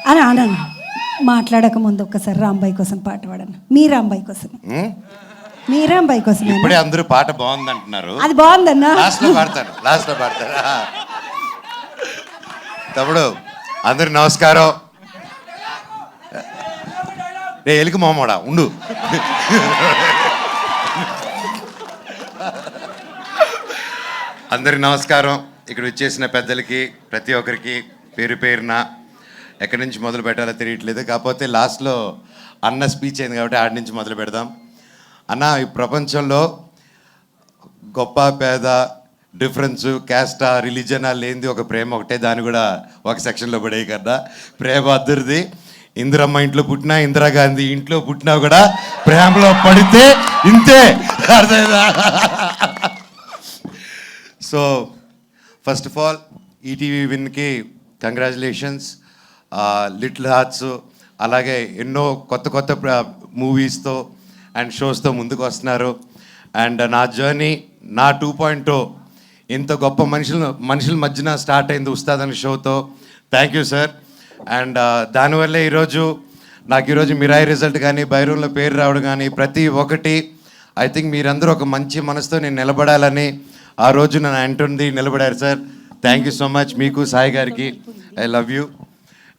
అని అనను. మాట్లాడక ముందు ఒక్కసారి రాంబాయి కోసం పాట పాడను. మీ రాంబాయి కోసం, మీ రాంబాయి కోసం. ఇప్పుడే అందరూ పాట బాగుంది అంటున్నారు. అది బాగుందన్నా. లాస్ట్లో పాడతాను. తమ్ముడు అందరు నమస్కారం. రే ఎలికి మామూడా ఉండు. అందరికి నమస్కారం. ఇక్కడ వచ్చేసిన పెద్దలకి ప్రతి ఒక్కరికి పేరు పేరున ఎక్కడి నుంచి మొదలు పెట్టాలో తెలియట్లేదు. కాకపోతే లాస్ట్లో అన్న స్పీచ్ అయింది కాబట్టి ఆడి నుంచి మొదలు పెడదాం. అన్న, ఈ ప్రపంచంలో గొప్ప పేద డిఫరెన్స్ క్యాస్టా రిలీజనా లేనిది ఒక ప్రేమ ఒకటే. దాన్ని కూడా ఒక సెక్షన్లో పడేయి కదా. ప్రేమ అద్దరిది. ఇందిరమ్మ ఇంట్లో పుట్టినా, ఇందిరాగాంధీ ఇంట్లో పుట్టినా కూడా ప్రేమలో పడితే ఇంతే. అర్థమైందా? So first of all ETV విన్కి కంగ్రాచులేషన్స్. లిటిల్ హార్ట్స్ అలాగే ఎన్నో కొత్త కొత్త మూవీస్తో అండ్ షోస్తో ముందుకు వస్తున్నారు. అండ్ నా జర్నీ, నా 2.0 ఇంత గొప్ప మనుషుల మధ్యన స్టార్ట్ అయింది ఉస్తాద్ అనే షోతో. Thank you sir. అండ్ దానివల్లే నాకు ఈరోజు మిరాయి రిజల్ట్ కానీ, బైరూన్లో పేరు రావడం కానీ ప్రతి ఒక్కటి ఐ థింక్ మీరందరూ ఒక మంచి మనసుతో నేను నిలబడాలని ఆ రోజు నన్ను అంటుంది నిలబడారు sir. Thank you so much. మీకు సాయి గారికి ఐ లవ్ యూ.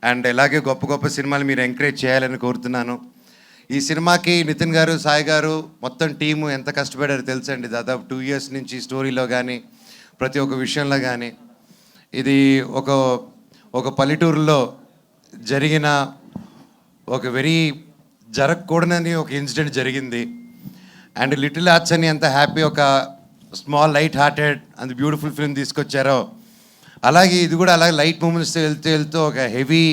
అండ్ ఇలాగే గొప్ప గొప్ప సినిమాలు మీరు ఎంకరేజ్ చేయాలని కోరుతున్నాను. ఈ సినిమాకి నితిన్ గారు, సాయి గారు, మొత్తం టీము ఎంత కష్టపడారో తెలుసండి. దాదాపు 2 years నుంచి స్టోరీలో కానీ ప్రతి ఒక్క విషయంలో కానీ. ఇది ఒక పల్లెటూరులో జరిగిన ఒక జరగకూడదని ఒక ఇన్సిడెంట్ జరిగింది. అండ్ లిటిల్ హార్ట్స్ అని ఎంత హ్యాపీ, ఒక small light hearted and beautiful film తీసుకొచ్చారో, అలాగే ఇది కూడా అలాగే లైట్ మూమెంట్స్తో వెళ్తూ ఒక హెవీ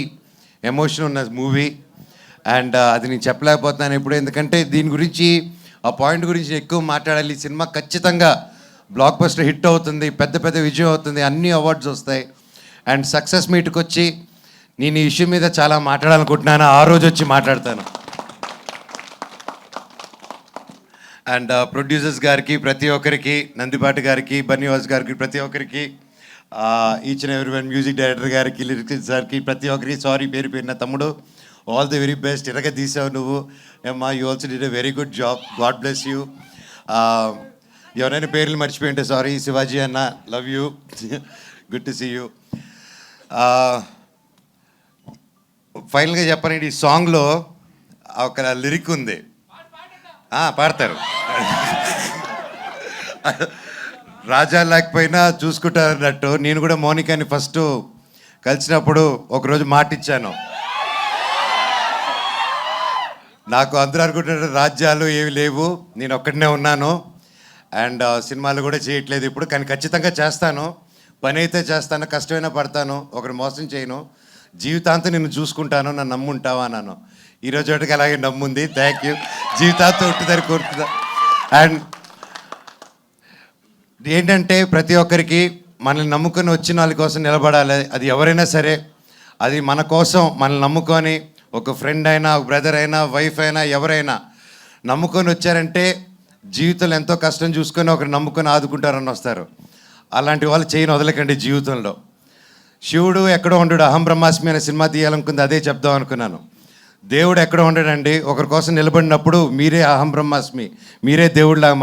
ఎమోషన్ ఉన్న మూవీ. అండ్ అది నేను చెప్పలేకపోతున్నాను ఇప్పుడు, ఎందుకంటే దీని గురించి ఆ పాయింట్ గురించి ఎక్కువ మాట్లాడాలి. ఈ సినిమా ఖచ్చితంగా బ్లాక్ బస్టర్ హిట్ అవుతుంది, పెద్ద విజయం అవుతుంది, అన్ని అవార్డ్స్ వస్తాయి. అండ్ సక్సెస్ మీట్కి వచ్చి నేను ఈ ఇష్యూ మీద చాలా మాట్లాడాలనుకుంటున్నాను. ఆ రోజు వచ్చి మాట్లాడతాను. అండ్ ప్రొడ్యూసర్స్ గారికి, ప్రతి ఒక్కరికి, నందిపాటి గారికి, బన్నీవాస్ గారికి, ప్రతి ఒక్కరికి, each and every one, music director గారికి, లిరిక్స్ గారికి, ప్రతి ఒక్కరికి సారీ పేరు పేరున. తమ్ముడు ఆల్ ది వెరీ బెస్ట్. ఇరగ తీసావు నువ్వు ఏమ్మా. You also did a very good job. God bless you. ఎవరైనా పేర్లు మర్చిపోయి ఉంటే సారీ. శివాజీ అన్న, love you. Good to see you. ఫైనల్గా చెప్పానండి, ఈ సాంగ్లో ఒక లిరిక్ ఉంది. పాడతారు. రాజా లేకపోయినా చూసుకుంటారు అన్నట్టు. నేను కూడా మౌనికాని ఫస్ట్ కలిసినప్పుడు ఒకరోజు మాట ఇచ్చాను. నాకు అందరూ అనుకుంటున్నారు రాజ్యాలు ఏవి లేవు, నేను ఒక్కడనే ఉన్నాను. అండ్ సినిమాలు కూడా చేయట్లేదు ఇప్పుడు, కానీ ఖచ్చితంగా చేస్తాను. పని అయితే చేస్తాను, కష్టమైనా పడతాను, ఒకరు మోసం చేయను, జీవితాంతం నిన్ను చూసుకుంటాను, నన్ను నమ్ముంటావా అన్నాను. ఈరోజు ఒకటికి అలాగే నమ్ముంది. Thank you. జీవితాంతం ఉంటుందని కోరుతున్నా. అండ్ ఏంటంటే ప్రతి ఒక్కరికి మనల్ని నమ్ముకొని వచ్చిన వాళ్ళ కోసం నిలబడాలి. అది ఎవరైనా సరే, అది మన కోసం మనల్ని నమ్ముకొని, ఒక ఫ్రెండ్ అయినా, ఒక బ్రదర్ అయినా, వైఫ్ అయినా, ఎవరైనా నమ్ముకొని వచ్చారంటే జీవితంలో ఎంతో కష్టం చూసుకొని ఒకరు నమ్ముకొని ఆదుకుంటారని వస్తారు. అలాంటి వాళ్ళు చేయని వదలకండి జీవితంలో. శివుడు ఎక్కడో ఉండడు. అహం బ్రహ్మాస్మి అనే సినిమా తీయాలనుకుంది, అదే చెప్దాం అనుకున్నాను. దేవుడు ఎక్కడ ఉండడండి, ఒకరి కోసం నిలబడినప్పుడు మీరే అహం బ్రహ్మాస్మి, మీరే దేవుడిలాగా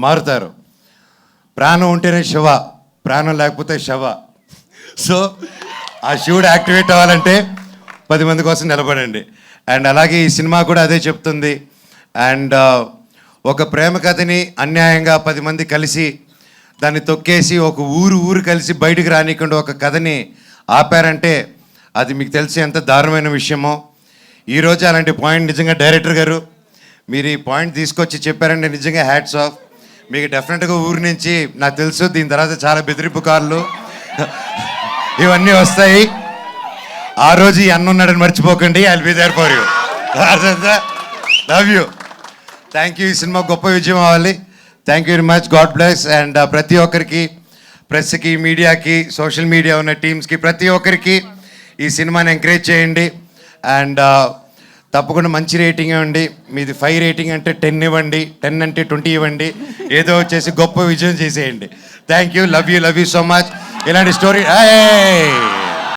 మారుతారు. ప్రాణం ఉంటేనే శివ, ప్రాణం లేకపోతే శవ. సో ఆ శివుడు యాక్టివేట్ అవ్వాలంటే 10 మంది కోసం నిలబడండి. అండ్ అలాగే ఈ సినిమా కూడా అదే చెప్తుంది. అండ్ ఒక ప్రేమ కథని అన్యాయంగా 10 మంది కలిసి దాన్ని తొక్కేసి ఒక ఊరు కలిసి బయటికి రానికుండా ఒక కథని ఆపారంటే అది మీకు తెలిసి ఎంత దారుణమైన విషయమో. ఈరోజు అలాంటి పాయింట్ నిజంగా డైరెక్టర్ గారు మీరు ఈ పాయింట్ తీసుకొచ్చి చెప్పారంటే నిజంగా హ్యాట్స్ ఆఫ్. మీకు డెఫినెట్గా ఊరి నుంచి నాకు తెలుసు దీని తర్వాత చాలా బెదిరింపు కార్లు ఇవన్నీ వస్తాయి. ఆ రోజు ఈ అన్న ఉన్నాడని మర్చిపోకండి. I will be there for you. Love you. Thank you. ఈ సినిమా గొప్ప విజయం అవ్వాలి. Thank you very much. God bless. And ప్రతి ఒక్కరికి, ప్రెస్కి, మీడియాకి, సోషల్ మీడియా ఉన్న టీమ్స్కి, ప్రతి ఒక్కరికి ఈ సినిమాని ఎంకరేజ్ చేయండి. అండ్ తప్పకుండా మంచి రేటింగ్ ఇవ్వండి. మీది 5 రేటింగ్ అంటే 10 ఇవ్వండి, 10 అంటే 20 ఇవ్వండి. ఏదో వచ్చేసి గొప్ప విజయం చేసేయండి. Thank you. Love you so much. ఇలాంటి స్టోరీ